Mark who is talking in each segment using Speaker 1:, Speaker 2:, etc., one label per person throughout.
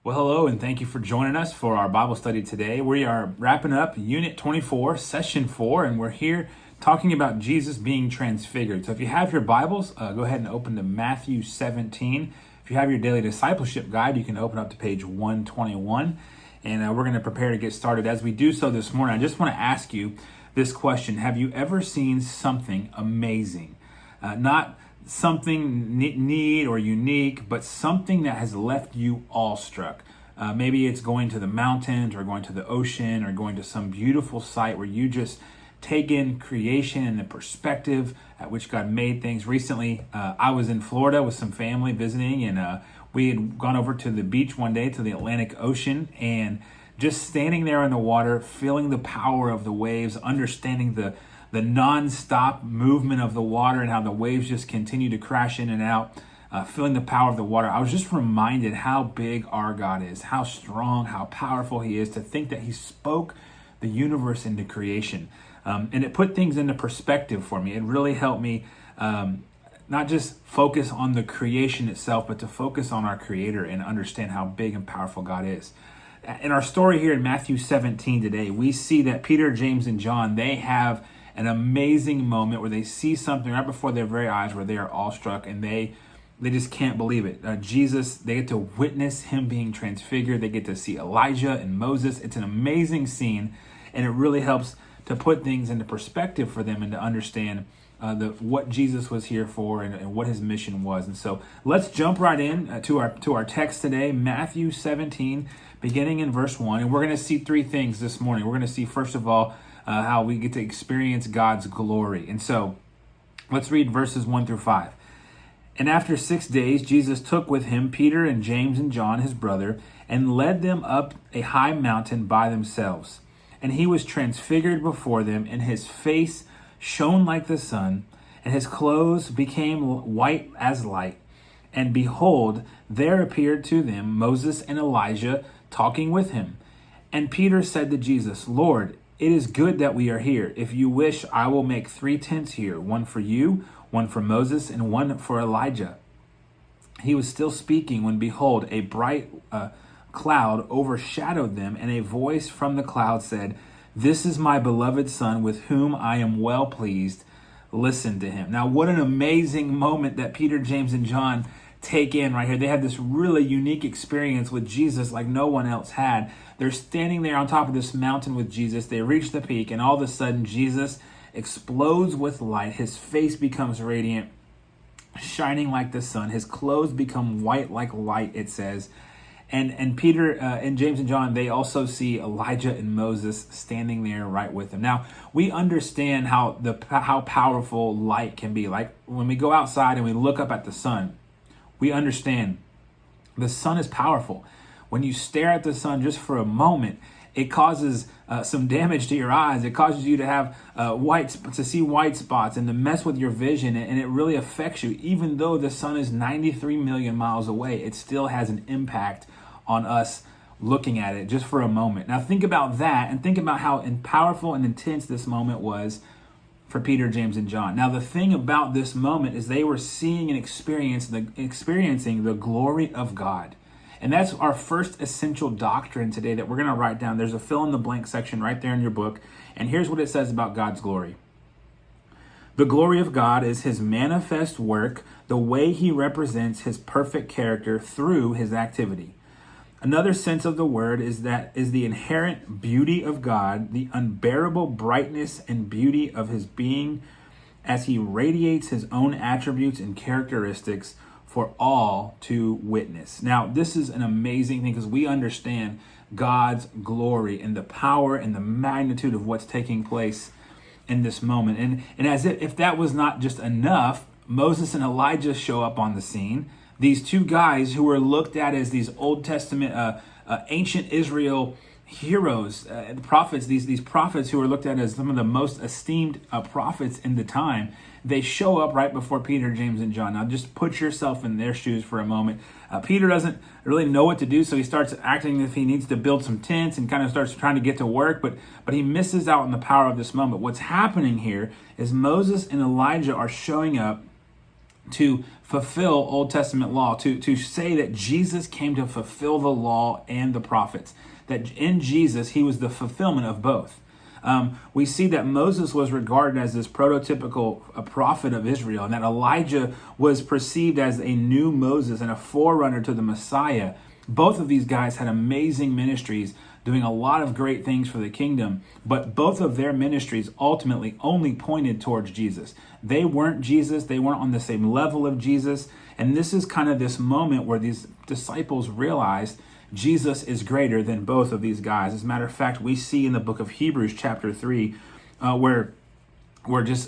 Speaker 1: Well, hello, and thank you for joining us for our Bible study today. We are wrapping up Unit 24, Session 4, and we're here talking about Jesus being transfigured. So if you have your Bibles, go ahead and open to Matthew 17. If you have your daily discipleship guide, you can open up to page 121, and we're going to prepare to get started. As we do so this morning, I just want to ask you this question. Have you ever seen something amazing? Not something neat or unique, but something that has left you awestruck. Maybe it's going to the mountains or going to the ocean or going to some beautiful site where you just take in creation and the perspective at which God made things. Recently, I was in Florida with some family visiting, and we had gone over to the beach one day to the Atlantic Ocean, and just standing there in the water, feeling the power of the waves, understanding the non-stop movement of the water and how the waves just continue to crash in and out, feeling the power of the water. I was just reminded how big our God is, how strong, how powerful He is, to think that He spoke the universe into creation. And it put things into perspective for me. It really helped me not just focus on the creation itself, but to focus on our Creator and understand how big and powerful God is. In our story here in Matthew 17 today, we see that Peter, James, and John, they have an amazing moment where they see something right before their very eyes where they are awestruck, and they just can't believe it. Jesus, they get to witness Him being transfigured. They get to see Elijah and Moses. It's an amazing scene, and it really helps to put things into perspective for them and to understand what Jesus was here for and what His mission was. And so let's jump right in to our text today, Matthew 17, beginning in verse 1. And we're going to see three things this morning. We're going to see, first of all, how we get to experience God's glory. And so let's read verses 1 through 5. And after 6 days, Jesus took with Him Peter and James and John, His brother, and led them up a high mountain by themselves. And He was transfigured before them, and His face shone like the sun, and His clothes became white as light. And behold, there appeared to them Moses and Elijah talking with Him. And Peter said to Jesus, Lord, it is good that we are here. If you wish, I will make 3 tents here, one for you, one for Moses, and one for Elijah. He was still speaking when, behold, a bright cloud overshadowed them, and a voice from the cloud said, This is my beloved Son, with whom I am well pleased. Listen to Him. Now, what an amazing moment that Peter, James, and John take in right here. They had this really unique experience with Jesus like no one else had. They're standing there on top of this mountain with Jesus. They reach the peak, and all of a sudden Jesus explodes with light. His face becomes radiant, shining like the sun. His clothes become white like light, it says. And Peter and James and John, they also see Elijah and Moses standing there right with them. Now, we understand how powerful light can be. Like when we go outside and we look up at the sun, we understand the sun is powerful. When you stare at the sun just for a moment, it causes some damage to your eyes. It causes you to have to see white spots and to mess with your vision, and it really affects you. Even though the sun is 93 million miles away, it still has an impact on us looking at it just for a moment. Now think about that, and think about how powerful and intense this moment was for Peter, James, and John. Now the thing about this moment is they were seeing and experiencing the glory of God. And that's our first essential doctrine today that we're going to write down. There's a fill in the blank section right there in your book. And here's what it says about God's glory. The glory of God is His manifest work, the way He represents His perfect character through His activity. Another sense of the word is the inherent beauty of God, the unbearable brightness and beauty of His being as He radiates His own attributes and characteristics for all to witness. Now, this is an amazing thing because we understand God's glory and the power and the magnitude of what's taking place in this moment. And as if that was not just enough, Moses and Elijah show up on the scene. These two guys who were looked at as these Old Testament, ancient Israel heroes, prophets, these prophets who were looked at as some of the most esteemed prophets in the time, they show up right before Peter, James, and John. Now just put yourself in their shoes for a moment. Peter doesn't really know what to do, so he starts acting as if he needs to build some tents and kind of starts trying to get to work, but he misses out on the power of this moment. What's happening here is Moses and Elijah are showing up to fulfill Old Testament law, to say that Jesus came to fulfill the law and the prophets, that in Jesus, he was the fulfillment of both. We see that Moses was regarded as this prototypical prophet of Israel, and that Elijah was perceived as a new Moses and a forerunner to the Messiah. Both of these guys had amazing ministries, doing a lot of great things for the kingdom, but both of their ministries ultimately only pointed towards Jesus. They weren't Jesus. They weren't on the same level of Jesus. And this is kind of this moment where these disciples realized Jesus is greater than both of these guys. As a matter of fact, we see in the book of Hebrews chapter 3, where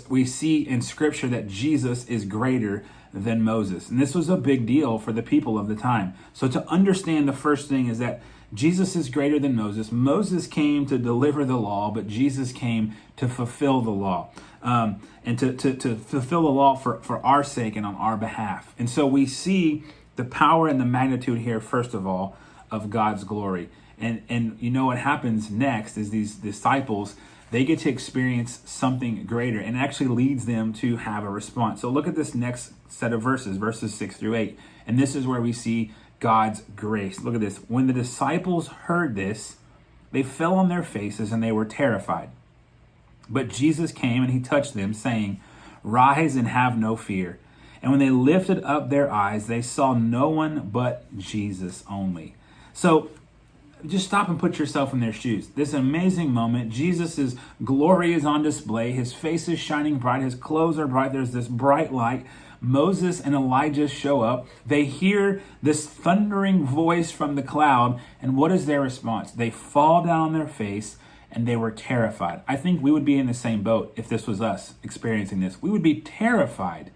Speaker 1: we see in scripture that Jesus is greater than Moses. And this was a big deal for the people of the time. So to understand, the first thing is that Jesus is greater than Moses. Moses came to deliver the law, but Jesus came to fulfill the law, and to fulfill the law for our sake and on our behalf. And so we see the power and the magnitude here, first of all, of God's glory. And you know what happens next is these disciples, they get to experience something greater, and it actually leads them to have a response. So look at this next set of verses 6 through 8. And this is where we see God's grace. Look at this. When the disciples heard this, they fell on their faces and they were terrified. But Jesus came and he touched them, saying, "Rise and have no fear." And when they lifted up their eyes, they saw no one but Jesus only. So just stop and put yourself in their shoes. This amazing moment, Jesus' glory is on display. His face is shining bright. His clothes are bright. There's this bright light. Moses and Elijah show up. They hear this thundering voice from the cloud. And what is their response? They fall down on their face and they were terrified. I think we would be in the same boat if this was us experiencing this. We would be terrified.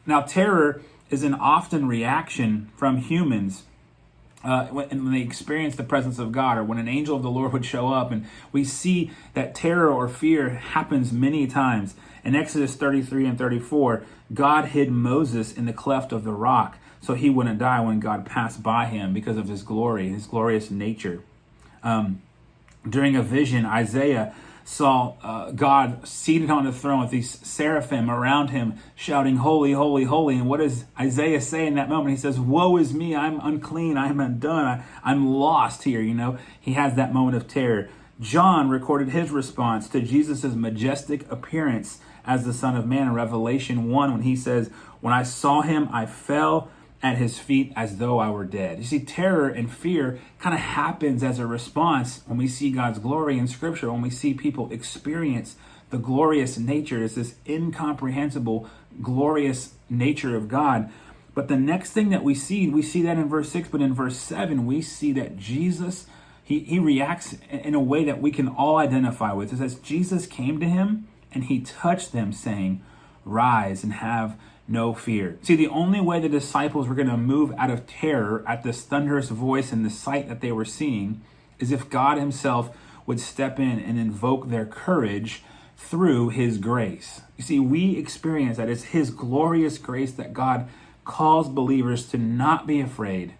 Speaker 1: Now, terror is an often reaction from humans when they experience the presence of God, or when an angel of the Lord would show up. And we see that terror or fear happens many times. In Exodus 33 and 34, God hid Moses in the cleft of the rock so he wouldn't die when God passed by him because of his glory, his glorious nature. During a vision, Isaiah saw God seated on the throne with these seraphim around him, shouting, "Holy, holy, holy." And what does Isaiah say in that moment? He says, "Woe is me, I'm unclean, I'm undone, I'm lost here." You know, he has that moment of terror. John recorded his response to Jesus' majestic appearance as the Son of Man in Revelation 1, when he says, "When I saw him, I fell at his feet as though I were dead." You see, terror and fear kind of happens as a response when we see God's glory in Scripture, when we see people experience the glorious nature. It's this incomprehensible, glorious nature of God. But the next thing that we see that in verse 6, but in verse 7, we see that Jesus, he reacts in a way that we can all identify with. It says, Jesus came to him and he touched them, saying, "Rise and have no fear." See, the only way the disciples were going to move out of terror at this thunderous voice and the sight that they were seeing is if God himself would step in and invoke their courage through his grace. You see, we experience that. It's his glorious grace that God calls believers to not be afraid.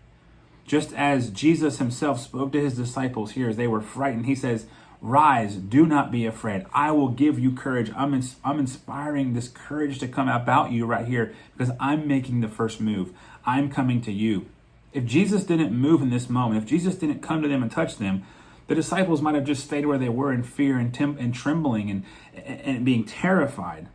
Speaker 1: Just as Jesus himself spoke to his disciples here as they were frightened, he says, "Rise, do not be afraid. I will give you courage." I'm inspiring this courage to come about you right here because I'm making the first move. I'm coming to you. If Jesus didn't move in this moment, if Jesus didn't come to them and touch them, the disciples might have just stayed where they were in fear and trembling and being terrified.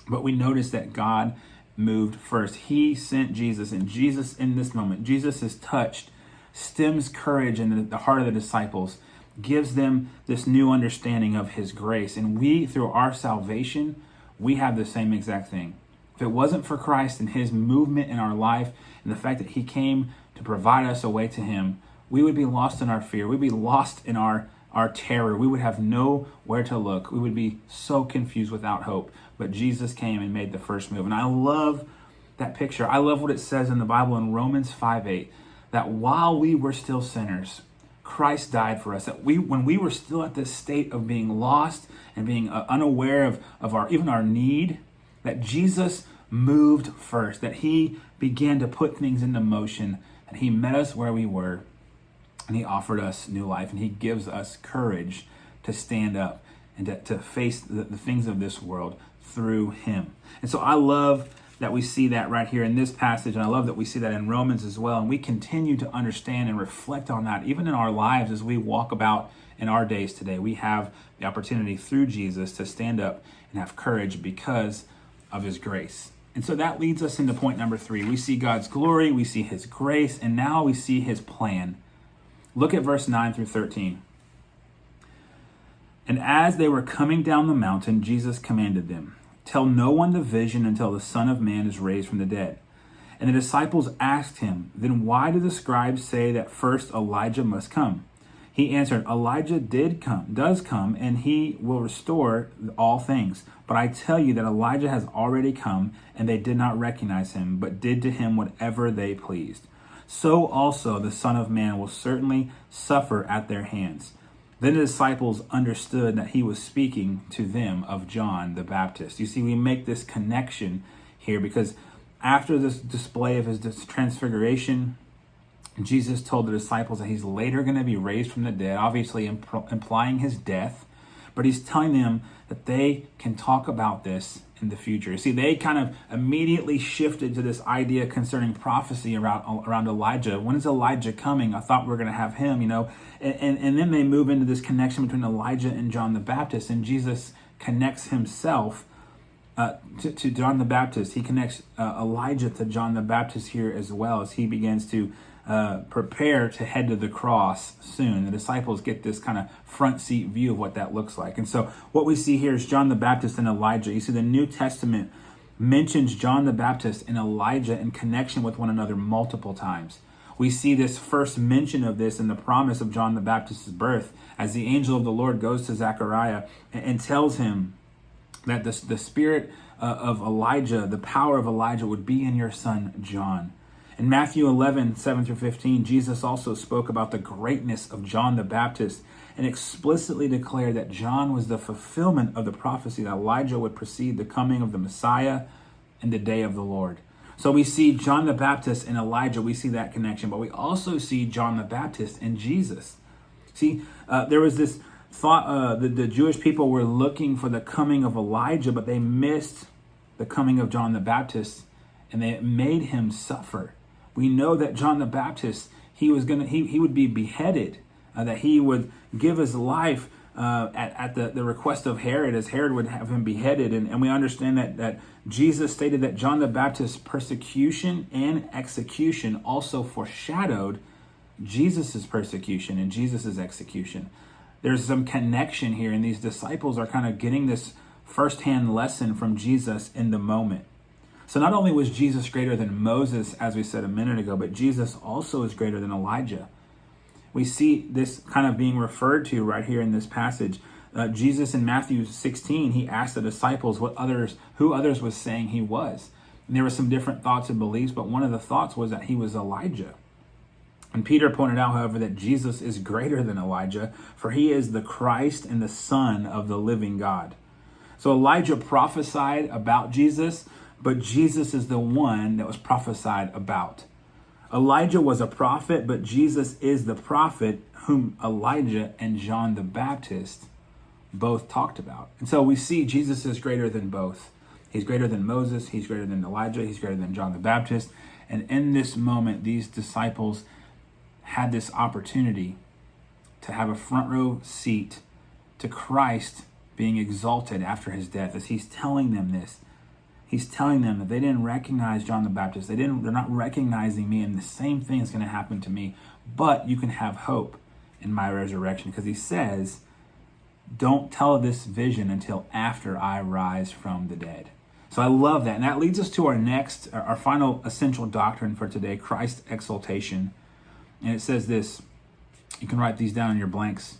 Speaker 1: But we notice that God moved first. He sent Jesus, and Jesus in this moment, Jesus is touched, stems courage in the heart of the disciples, gives them this new understanding of his grace. And we, through our salvation, we have the same exact thing. If it wasn't for Christ and his movement in our life and the fact that he came to provide us a way to him, we would be lost in our fear. We'd be lost in our terror. We would have nowhere to look. We would be so confused without hope. But Jesus came and made the first move. And I love that picture. I love what it says in the Bible in Romans 5:8, that while we were still sinners, Christ died for us. That when we were still at this state of being lost and being unaware of our need, that Jesus moved first, that he began to put things into motion, and he met us where we were, and he offered us new life, and he gives us courage to stand up and to face the things of this world through him. And so I love that we see that right here in this passage. And I love that we see that in Romans as well. And we continue to understand and reflect on that even in our lives as we walk about in our days today. We have the opportunity through Jesus to stand up and have courage because of his grace. And so that leads us into point number 3. We see God's glory, we see his grace, and now we see his plan. Look at verse 9 through 13. And as they were coming down the mountain, Jesus commanded them, "Tell no one the vision until the Son of Man is raised from the dead." And the disciples asked him, "Then why do the scribes say that first Elijah must come?" He answered, "Elijah does come, and he will restore all things. But I tell you that Elijah has already come, and they did not recognize him, but did to him whatever they pleased. So also the Son of Man will certainly suffer at their hands." Then the disciples understood that he was speaking to them of John the Baptist. You see, we make this connection here because after this display of his transfiguration, Jesus told the disciples that he's later going to be raised from the dead, obviously implying his death, but he's telling them that they can talk about this in the future. See, they kind of immediately shifted to this idea concerning prophecy around Elijah. When is Elijah coming? I thought we were going to have him, and then they move into this connection between Elijah and John the Baptist, and Jesus connects himself to John the Baptist. He connects Elijah to John the Baptist here as well as he begins to prepare to head to the cross soon. The disciples get this kind of front seat view of what that looks like. And so what we see here is John the Baptist and Elijah. You see, the New Testament mentions John the Baptist and Elijah in connection with one another multiple times. We see this first mention of this in the promise of John the Baptist's birth, as the angel of the Lord goes to Zechariah and tells him that the spirit of Elijah, the power of Elijah would be in your son John. In Matthew 11, 7 through 15, Jesus also spoke about the greatness of John the Baptist and explicitly declared that John was the fulfillment of the prophecy that Elijah would precede the coming of the Messiah and the day of the Lord. So we see John the Baptist and Elijah, we see that connection, but we also see John the Baptist and Jesus. See, there was this thought that the Jewish people were looking for the coming of Elijah, but they missed the coming of John the Baptist, and they made him suffer. We know that John the Baptist, he would be beheaded, that he would give his life at the request of Herod, as Herod would have him beheaded. And we understand that Jesus stated that John the Baptist's persecution and execution also foreshadowed Jesus's persecution and Jesus's execution. There's some connection here, and these disciples are kind of getting this firsthand lesson from Jesus in the moment. So not only was Jesus greater than Moses, as we said a minute ago, but Jesus also is greater than Elijah. We see this kind of being referred to right here in this passage. Jesus in Matthew 16, he asked the disciples who others was saying he was. And there were some different thoughts and beliefs, but one of the thoughts was that he was Elijah. And Peter pointed out, however, that Jesus is greater than Elijah, for he is the Christ and the Son of the living God. So Elijah prophesied about Jesus, but Jesus is the one that was prophesied about. Elijah was a prophet, but Jesus is the prophet whom Elijah and John the Baptist both talked about. And so we see Jesus is greater than both. He's greater than Moses, he's greater than Elijah, he's greater than John the Baptist. And in this moment, these disciples had this opportunity to have a front row seat to Christ being exalted after his death. As he's telling them this, he's telling them that they didn't recognize John the Baptist. They're not recognizing me, and the same thing is going to happen to me. But you can have hope in my resurrection, because he says, don't tell this vision until after I rise from the dead. So I love that. And that leads us to our final essential doctrine for today, Christ's exaltation. And it says this, you can write these down in your blanks.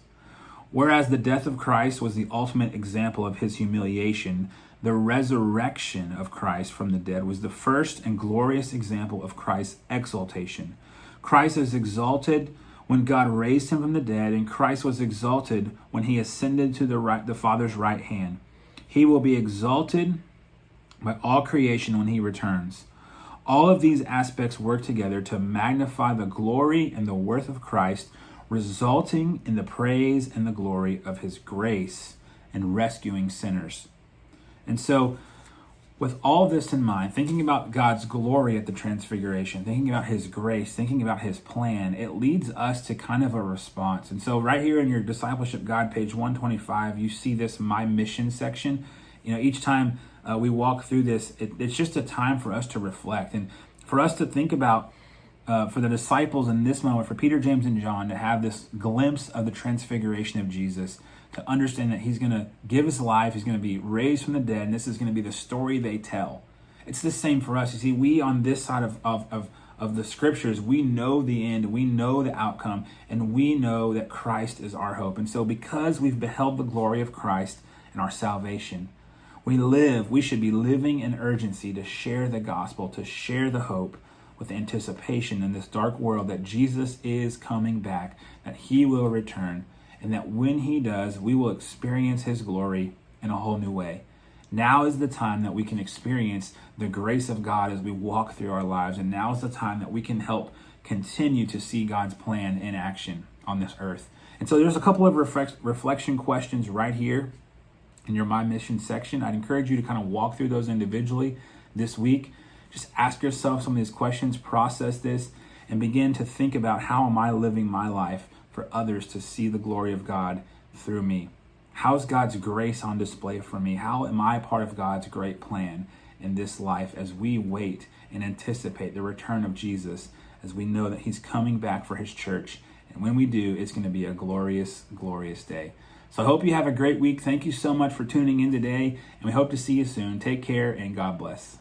Speaker 1: Whereas the death of Christ was the ultimate example of his humiliation, the resurrection of Christ from the dead was the first and glorious example of Christ's exaltation. Christ is exalted when God raised him from the dead, and Christ was exalted when he ascended to the Father's right hand. He will be exalted by all creation when he returns. All of these aspects work together to magnify the glory and the worth of Christ, resulting in the praise and the glory of his grace and rescuing sinners. And so With all this in mind, thinking about God's glory at the Transfiguration, thinking about his grace, thinking about his plan, it leads us to kind of a response. And so right here in your Discipleship Guide, page 125, you see this My Mission section. Each time we walk through this, it's just a time for us to reflect and for us to think about, for the disciples in this moment, for Peter, James, and John to have this glimpse of the transfiguration of Jesus, to understand that he's going to give his life, he's going to be raised from the dead, and this is going to be the story they tell. It's the same for us. You see, we on this side of the scriptures, we know the end, we know the outcome, and we know that Christ is our hope. And so because we've beheld the glory of Christ and our salvation, we should be living in urgency to share the gospel, to share the hope with anticipation in this dark world that Jesus is coming back, that he will return, and that when he does, we will experience his glory in a whole new way. Now is the time that we can experience the grace of God as we walk through our lives, and now is the time that we can help continue to see God's plan in action on this earth. And so there's a couple of reflection questions right here in your My Mission section. I'd encourage you to kind of walk through those individually this week. Just ask yourself some of these questions, process this, and begin to think about, how am I living my life for others to see the glory of God through me? How's God's grace on display for me? How am I part of God's great plan in this life as we wait and anticipate the return of Jesus, as we know that he's coming back for his church? And when we do, it's going to be a glorious, glorious day. So I hope you have a great week. Thank you so much for tuning in today, and we hope to see you soon. Take care, and God bless.